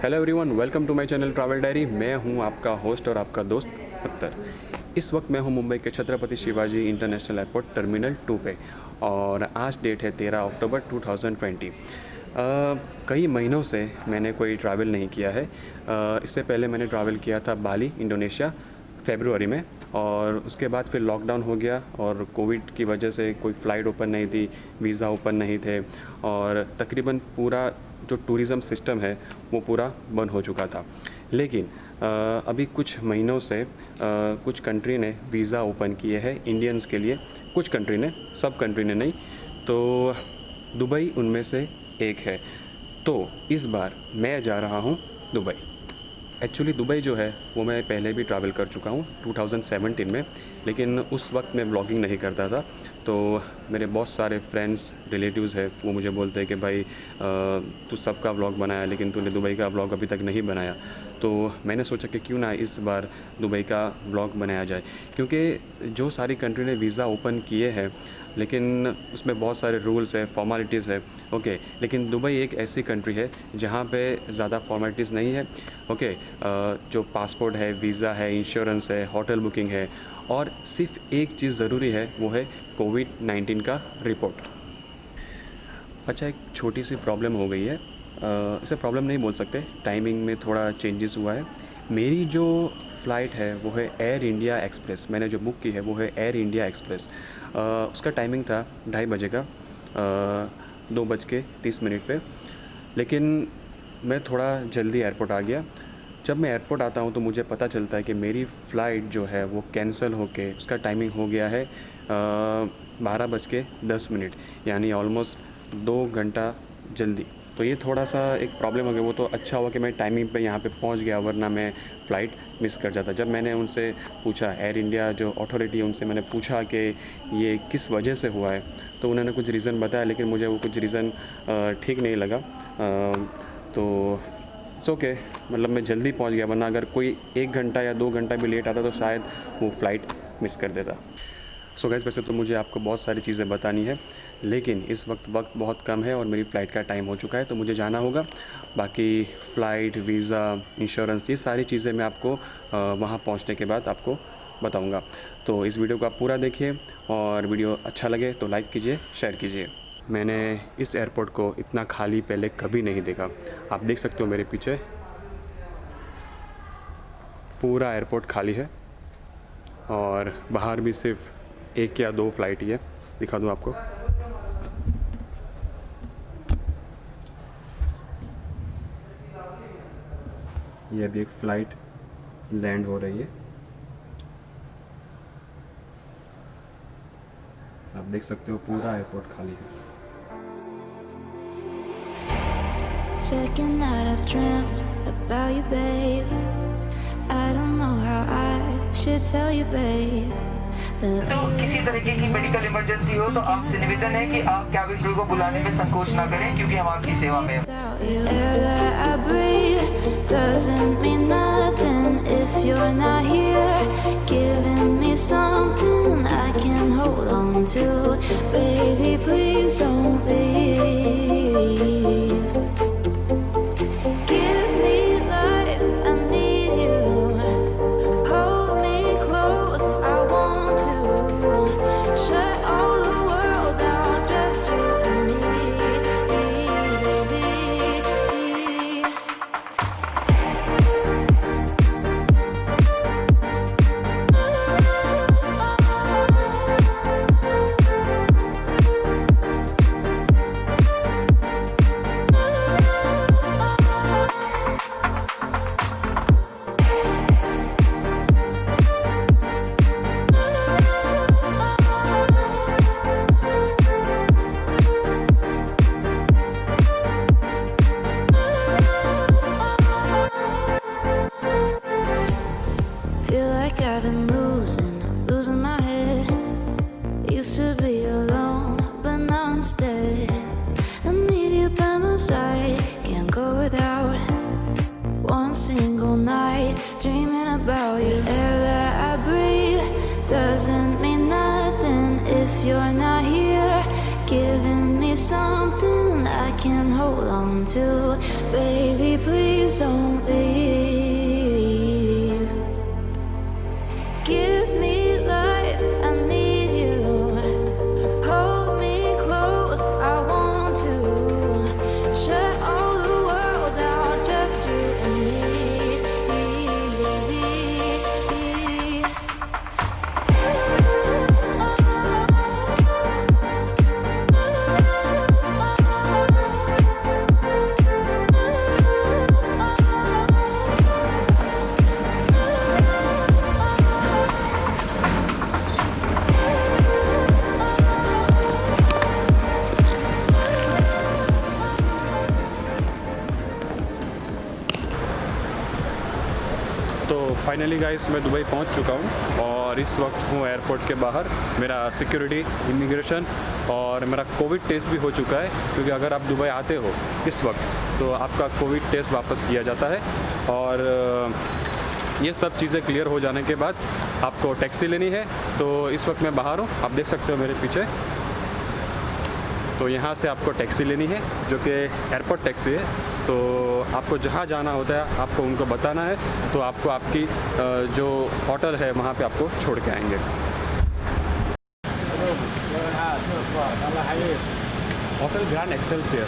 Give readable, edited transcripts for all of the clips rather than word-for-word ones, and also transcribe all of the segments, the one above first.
Hello everyone, welcome to my channel travel diary. मैं हूं आपका होस्ट और आपका दोस्त अख्तर। इस वक्त मैं हूं मुंबई के Chhatrapati Shivaji international airport terminal 2 पे और आज डेट है 13 अक्टूबर 2020। कई महीनों से मैंने कोई ट्रैवल नहीं किया है। इससे पहले मैंने ट्रैवल किया था बाली, इंडोनेशिया, फरवरी में, और उसके बाद फिर लॉकडाउन हो गया और कोविड की वजह से कोई फ़्लाइट ओपन नहीं थी, वीज़ा ओपन नहीं थे और तकरीबन पूरा जो टूरिज़म सिस्टम है वो पूरा बंद हो चुका था। लेकिन अभी कुछ महीनों से कुछ कंट्री ने वीज़ा ओपन किए हैं इंडियंस के लिए। कुछ कंट्री ने, सब कंट्री ने नहीं। तो दुबई उनमें से एक है। तो इस बार मैं जा रहा हूँ दुबई। एक्चुअली दुबई जो है वो मैं पहले भी ट्रैवल कर चुका हूँ 2017 में, लेकिन उस वक्त मैं व्लॉगिंग नहीं करता था। तो मेरे बहुत सारे फ्रेंड्स, रिलेटिव्स हैं, वो मुझे बोलते हैं कि भाई तू सबका व्लॉग बनाया लेकिन तूने दुबई का व्लॉग अभी तक नहीं बनाया। तो मैंने सोचा कि क्यों ना इस बार दुबई का व्लॉग बनाया जाए, क्योंकि जो सारी कंट्री ने वीज़ा ओपन किए हैं लेकिन उसमें बहुत सारे रूल्स है, फॉर्मेलिटीज़ है। ओके, लेकिन दुबई एक ऐसी कंट्री है जहाँ पे ज़्यादा फॉर्मेलिटीज़ नहीं है। ओके, जो पासपोर्ट है, वीज़ा है, इंश्योरेंस है, होटल बुकिंग है, और सिर्फ एक चीज़ ज़रूरी है, वो है कोविड-19 का रिपोर्ट। अच्छा, एक छोटी सी प्रॉब्लम हो गई है। इसे प्रॉब्लम नहीं बोल सकते, टाइमिंग में थोड़ा चेंजेस हुआ है। मेरी जो फ़्लाइट है वो है एयर इंडिया एक्सप्रेस। मैंने जो बुक की है वो है एयर इंडिया एक्सप्रेस। उसका टाइमिंग था 2:30 बजे का, 2:30 पे। लेकिन मैं थोड़ा जल्दी एयरपोर्ट आ गया। जब मैं एयरपोर्ट आता हूँ तो मुझे पता चलता है कि मेरी फ़्लाइट जो है वो कैंसिल होके उसका टाइमिंग हो गया है 12:10, यानी ऑलमोस्ट 2 घंटा जल्दी। तो ये थोड़ा सा एक प्रॉब्लम हो गया। वो तो अच्छा हुआ कि मैं टाइमिंग पे यहाँ पे पहुँच गया, वरना मैं फ़्लाइट मिस कर जाता। जब मैंने उनसे पूछा, एयर इंडिया जो अथॉरिटी है उनसे मैंने पूछा कि ये किस वजह से हुआ है, तो उन्होंने कुछ रीज़न बताया, लेकिन मुझे वो कुछ रीज़न ठीक नहीं लगा। तो इट्स ओके, मतलब मैं जल्दी पहुंच गया, वरना अगर कोई 1 घंटा या 2 घंटा भी लेट आता तो शायद वो फ़्लाइट मिस कर देता। सो गाइस, वैसे तो मुझे आपको बहुत सारी चीज़ें बतानी है, लेकिन इस वक्त बहुत कम है और मेरी फ़्लाइट का टाइम हो चुका है, तो मुझे जाना होगा। बाकी फ़्लाइट, वीज़ा, इंश्योरेंस, ये सारी चीज़ें मैं आपको वहाँ पहुँचने के बाद आपको बताऊँगा। तो इस वीडियो को आप पूरा देखिए और वीडियो अच्छा लगे तो लाइक कीजिए, शेयर कीजिए। मैंने इस एयरपोर्ट को इतना खाली पहले कभी नहीं देखा। आप देख सकते हो मेरे पीछे पूरा एयरपोर्ट खाली है और बाहर भी सिर्फ 1 या 2 फ़्लाइट ही है। दिखा दूँ आपको। ये अभी एक फ़्लाइट लैंड हो रही है, आप देख सकते हो पूरा एयरपोर्ट खाली है। Second night I've dreamt about you, babe. I don't know how I should tell you, babe. तो किसी तरीके की मेडिकल इमरजेंसी हो तो आपसे निवेदन है कि आप कैबिन क्रू को बुलाने में संकोच ना करें, क्योंकि हम आपकी सेवा में हैं। The air that I breathe doesn't mean nothing if you're not here, giving me something I can hold on to. Baby, please don't leave. Give me life, I need you. Hold me close, I want to. Shut all the world down, just you and me, baby. Feel like I've been losing my head. Used to be alone, but now instead I need you by my side. Can't go without one single night dreaming about you. Air that I breathe doesn't mean nothing if you're not here, giving me something I I can hold on to. Baby, please don't leave. Give me life, I need you. Hold me close, I want to. Shut all the world out, just you and me. तो finally guys मैं Dubai पहुंच चुका हूं और इस वक्त हूं airport के बाहर। मेरा सिक्योरिटी, इमिग्रेशन और मेरा कोविड टेस्ट भी हो चुका है, क्योंकि अगर आप दुबई आते हो इस वक्त तो आपका कोविड टेस्ट वापस किया जाता है। और ये सब चीज़ें क्लियर हो जाने के बाद आपको टैक्सी लेनी है। तो इस वक्त मैं बाहर हूँ, आप देख सकते हो मेरे पीछे। तो यहाँ से आपको टैक्सी लेनी है जो कि एयरपोर्ट टैक्सी है। तो आपको जहाँ जाना होता है आपको उनको बताना है, तो आपको आपकी जो होटल है वहाँ पे आपको छोड़ के आएंगे। Hotel grand Excelsior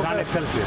grand Excelsior.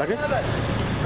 लगे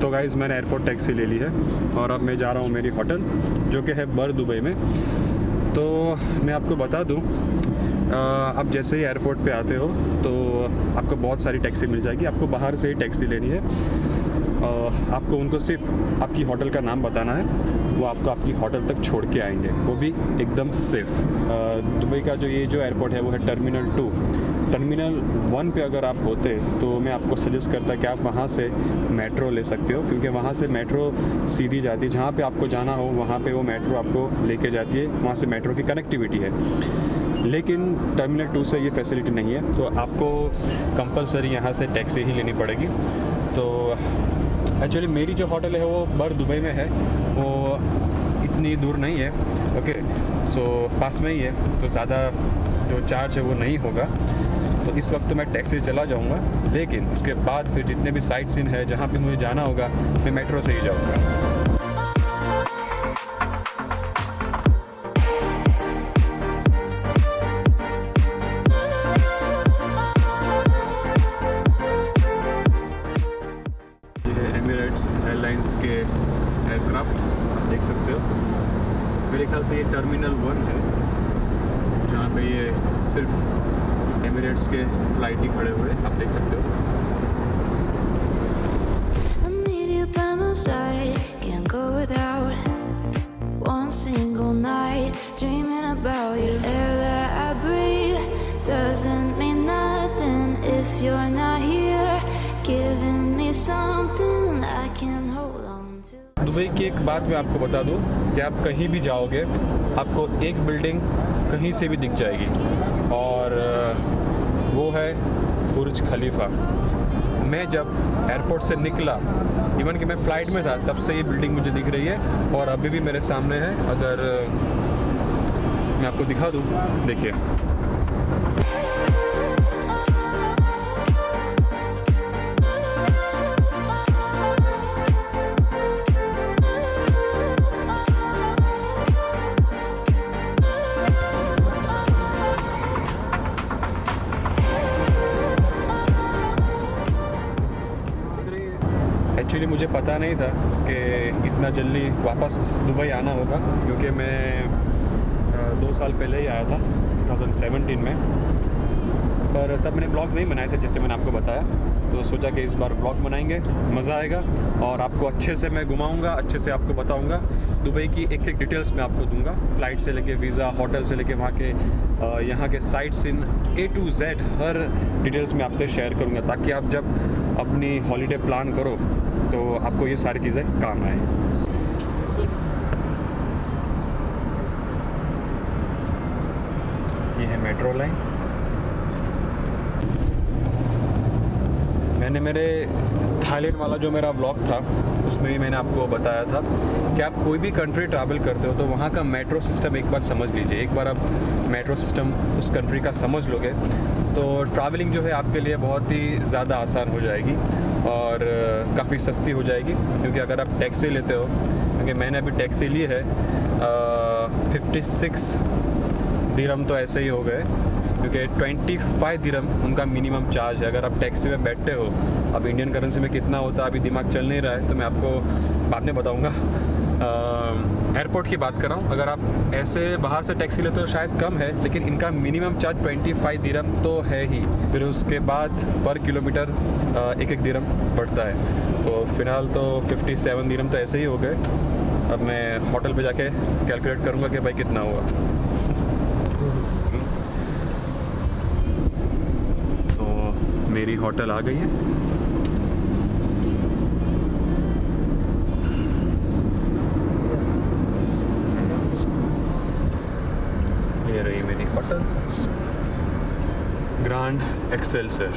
तो गाइज़ मैंने एयरपोर्ट टैक्सी ले ली है और अब मैं जा रहा हूँ मेरी होटल जो कि है बर दुबई में। तो मैं आपको बता दूँ, आप जैसे ही एयरपोर्ट पे आते हो तो आपको बहुत सारी टैक्सी मिल जाएगी। आपको बाहर से ही टैक्सी लेनी है। आपको उनको सिर्फ आपकी होटल का नाम बताना है, वो आपको आपकी होटल तक छोड़ के आएंगे, वो भी एकदम सेफ़। दुबई का जो ये जो एयरपोर्ट है वो है टर्मिनल 2। टर्मिनल 1 पे अगर आप होते तो मैं आपको सजेस्ट करता कि आप वहाँ से मेट्रो ले सकते हो, क्योंकि वहाँ से मेट्रो सीधी जाती है। जहाँ पे आपको जाना हो वहाँ पे वो मेट्रो आपको लेके जाती है, वहाँ से मेट्रो की कनेक्टिविटी है। लेकिन टर्मिनल 2 से ये फैसिलिटी नहीं है, तो आपको कंपलसरी यहाँ से टैक्सी ही लेनी पड़ेगी। तो एक्चुअली मेरी जो होटल है वो बर दुबई में है, वो इतनी दूर नहीं है। ओके, सो पास में ही है, तो ज़्यादा जो चार्ज है वो नहीं होगा। तो इस वक्त मैं टैक्सी चला जाऊंगा, लेकिन उसके बाद फिर जितने भी साइट सीन है जहाँ पे मुझे जाना होगा मैं मेट्रो से ही जाऊंगा। एमिरेट्स एयरलाइंस के एयरक्राफ्ट आप देख सकते हो। मेरे ख्याल से ये टर्मिनल 1 है जहाँ पे ये सिर्फ एमिरेट्स के फ्लाइट ही खड़े हुए आप देख सकते हो। I need you by my side, can't go without one single night dreaming about you. Air that I breathe doesn't mean nothing if you're not here, giving me something I can hold on to. Dubai की एक बात मैं आपको बता दूं कि आप कहीं भी जाओगे आपको एक बिल्डिंग कहीं से भी दिख जाएगी, और वो है बुर्ज खलीफा। मैं जब एयरपोर्ट से निकला, इवन कि मैं फ़्लाइट में था, तब से ये बिल्डिंग मुझे दिख रही है और अभी भी मेरे सामने है। अगर मैं आपको दिखा दूँ, देखिए। एक्चुअली मुझे पता नहीं था कि इतना जल्दी वापस दुबई आना होगा, क्योंकि मैं 2 साल पहले ही आया था 2017 में, पर तब मैंने ब्लॉग्स नहीं बनाए थे जैसे मैंने आपको बताया। तो सोचा कि इस बार ब्लॉग बनाएंगे, मज़ा आएगा और आपको अच्छे से मैं घुमाऊंगा, अच्छे से आपको बताऊंगा दुबई की एक एक डिटेल्स मैं आपको दूंगा, फ़्लाइट से लेके वीज़ा, होटल से लेके वहाँ के यहाँ के sightseeing A to Z हर डिटेल्स मैं आपसे शेयर करूँगा, ताकि आप जब अपनी हॉलीडे प्लान करो तो आपको ये सारी चीज़ें काम आए। ये है मेट्रो लाइन। मैंने मेरे थाईलैंड वाला जो मेरा ब्लॉग था उसमें भी मैंने आपको बताया था कि आप कोई भी कंट्री ट्रैवल करते हो तो वहाँ का मेट्रो सिस्टम एक बार समझ लीजिए। एक बार आप मेट्रो सिस्टम उस कंट्री का समझ लोगे तो ट्रैवलिंग जो है आपके लिए बहुत ही ज़्यादा आसान हो जाएगी और काफ़ी सस्ती हो जाएगी। क्योंकि अगर आप टैक्सी लेते हो, क्योंकि मैंने अभी टैक्सी ली है 56 दिरहम तो ऐसे ही हो गए, क्योंकि 25 दिरहम उनका मिनिमम चार्ज है। अगर आप टैक्सी में बैठते हो, अब इंडियन करेंसी में कितना होता है अभी दिमाग चल नहीं रहा है, तो मैं आपको बाद में बताऊंगा। एयरपोर्ट की बात कर रहा हूँ, अगर आप ऐसे बाहर से टैक्सी लेते हो शायद कम है, लेकिन इनका मिनिमम चार्ज 25 दिरहम तो है ही। फिर उसके बाद पर किलोमीटर एक दिरहम बढ़ता है। तो फ़िलहाल तो 57 दिरहम तो ऐसे ही हो गए। अब मैं होटल पे जाके कैलकुलेट करूँगा कि भाई कितना हुआ। तो मेरी होटल आ गई है। ये रही मेरी hotel, grand Excelsior.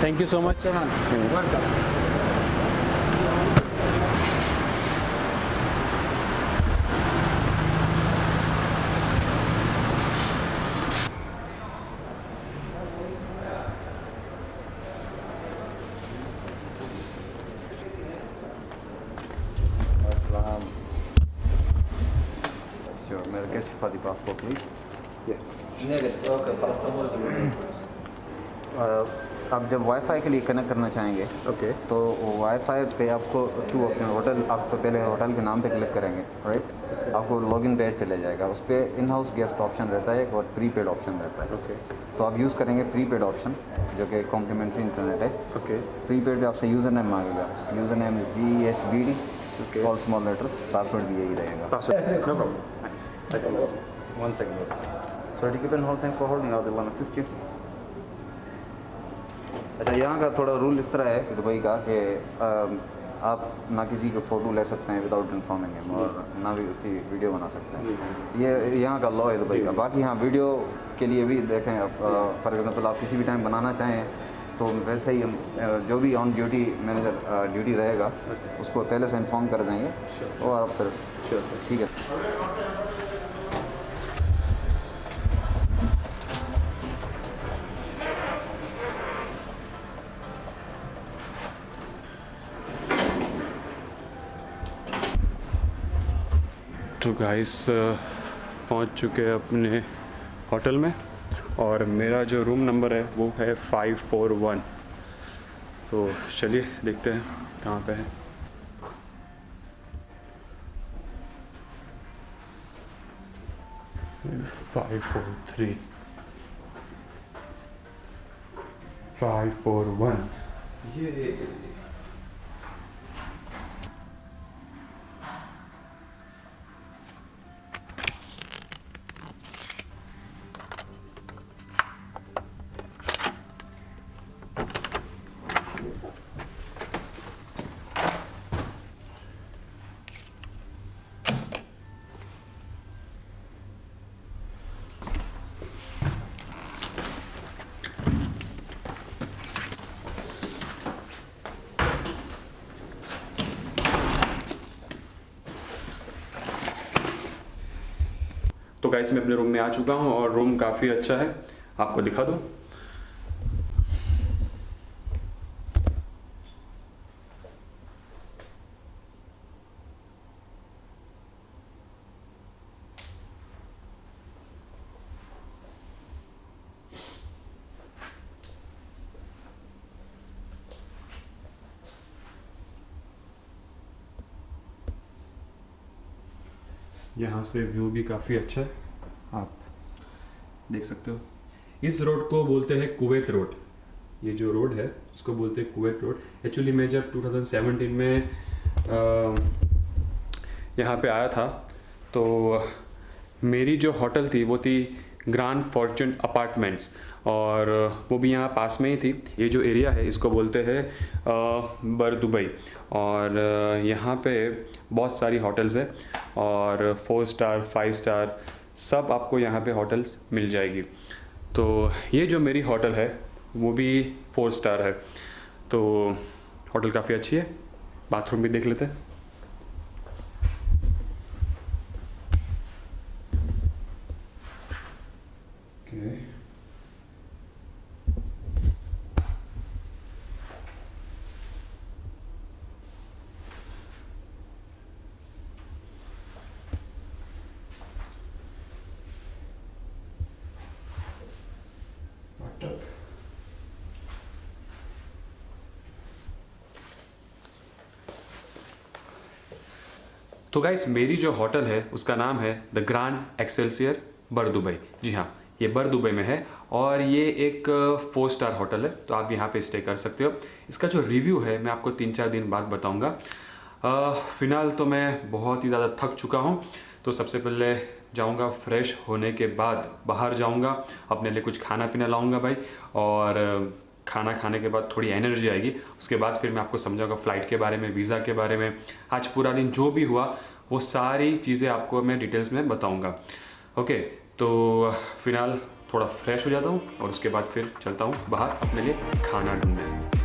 Thank you so much. Sure. May I get for the passport, please? आप जब वाईफाई के लिए कनेक्ट करना चाहेंगे Okay. तो वाईफाई पे आपको टू ऑप्शन, होटल, आप तो पहले होटल के नाम पे क्लिक करेंगे, राइट? आपको लॉगिन पेज चले जाएगा, उस पर इन हाउस गेस्ट ऑप्शन रहता है और प्रीपेड ऑप्शन रहता है। Okay. तो आप यूज़ करेंगे प्रीपेड ऑप्शन, जो कि कॉम्प्लीमेंट्री इंटरनेट है। Okay. प्रीपेड पे आपसे यूज़र नेम मांगेगा, user name is GHBD, Okay. All small letters, password भी यही रहेगा। Password. No problem. I can listen. 1 second. So keep on hold, thank for holding, I will assist you. अच्छा, यहाँ का थोड़ा रूल इस तरह है दुबई का कि आप ना किसी को फ़ोटो ले सकते हैं विदाउट इन्फॉर्मिंग हिम, और ना भी उसकी वीडियो बना सकते हैं। ये यहाँ का लॉ है दुबई का। बाकी हाँ, वीडियो के लिए भी देखें आप, फॉर एग्जाम्पल आप किसी भी टाइम बनाना चाहें तो वैसे ही जो भी ऑन ड्यूटी मैनेजर ड्यूटी रहेगा उसको पहले से इन्फॉर्म कर देंगे और आप फिर ठीक है। तो गाइस पहुंच चुके हैं अपने होटल में, और मेरा जो रूम नंबर है वो है 541। तो चलिए देखते हैं कहाँ पे है। फाइव 541 ये तो गाइस मैं अपने रूम में आ चुका हूँ और रूम काफ़ी अच्छा है, आपको दिखा दूँ। यहाँ से व्यू भी काफ़ी अच्छा है, आप देख सकते हो। इस रोड को बोलते हैं कुवैत रोड। ये जो रोड है इसको बोलते हैं कुवैत रोड। एक्चुअली मैं जब 2017 में यहाँ पे आया था तो मेरी जो होटल थी वो थी ग्रैंड फॉर्च्यून अपार्टमेंट्स, और वो भी यहाँ पास में ही थी। ये जो एरिया है इसको बोलते हैं बर दुबई, और यहाँ पे बहुत सारी होटल्स है और 4 स्टार 5 स्टार सब आपको यहाँ पे होटल्स मिल जाएगी। तो ये जो मेरी होटल है वो भी 4 स्टार है, तो होटल काफ़ी अच्छी है। बाथरूम भी देख लेते हैं। तो गाइस मेरी जो होटल है उसका नाम है द ग्रैंड एक्सेलसियर बर दुबई। जी हाँ, ये बर दुबई में है और ये एक 4 स्टार होटल है, तो आप यहाँ पे स्टे कर सकते हो। इसका जो रिव्यू है मैं आपको 3-4 दिन बाद बताऊँगा। फ़िलहाल तो मैं बहुत ही ज़्यादा थक चुका हूँ, तो सबसे पहले जाऊँगा फ्रेश होने के बाद बाहर जाऊँगा, अपने लिए कुछ खाना पीना लाऊँगा भाई, और खाना खाने के बाद थोड़ी एनर्जी आएगी। उसके बाद फिर मैं आपको समझाऊंगा फ़्लाइट के बारे में, वीज़ा के बारे में, आज पूरा दिन जो भी हुआ वो सारी चीज़ें आपको मैं डिटेल्स में बताऊंगा। ओके, तो फिलहाल थोड़ा फ्रेश हो जाता हूँ और उसके बाद फिर चलता हूँ बाहर अपने लिए खाना ढूंढने।